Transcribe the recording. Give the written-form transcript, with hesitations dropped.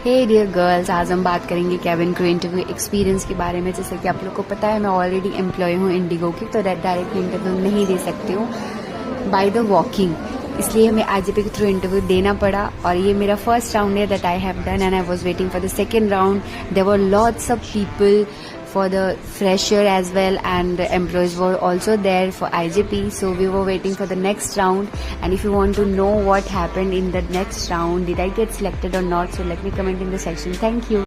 हे dear girls, आज हम बात करेंगे केबिन क्रू इंटरव्यू एक्सपीरियंस के बारे में। जैसे कि आप लोग को पता है, मैं ऑलरेडी एम्प्लॉय हूँ इंडिगो की, तो डायरेक्ट इंटरव्यू नहीं दे सकती हूँ बाय द वॉकिंग, इसलिए हमें आईजेपी के थ्रू इंटरव्यू देना पड़ा। और ये मेरा फर्स्ट राउंड है that I have done, and I was waiting for the second round. There were lots of people for the fresher as well, and employees were also there for IJP, so we were waiting for the next round. And if you want to know what happened in the next round, did I get selected or not, so let me comment in the section. Thank you.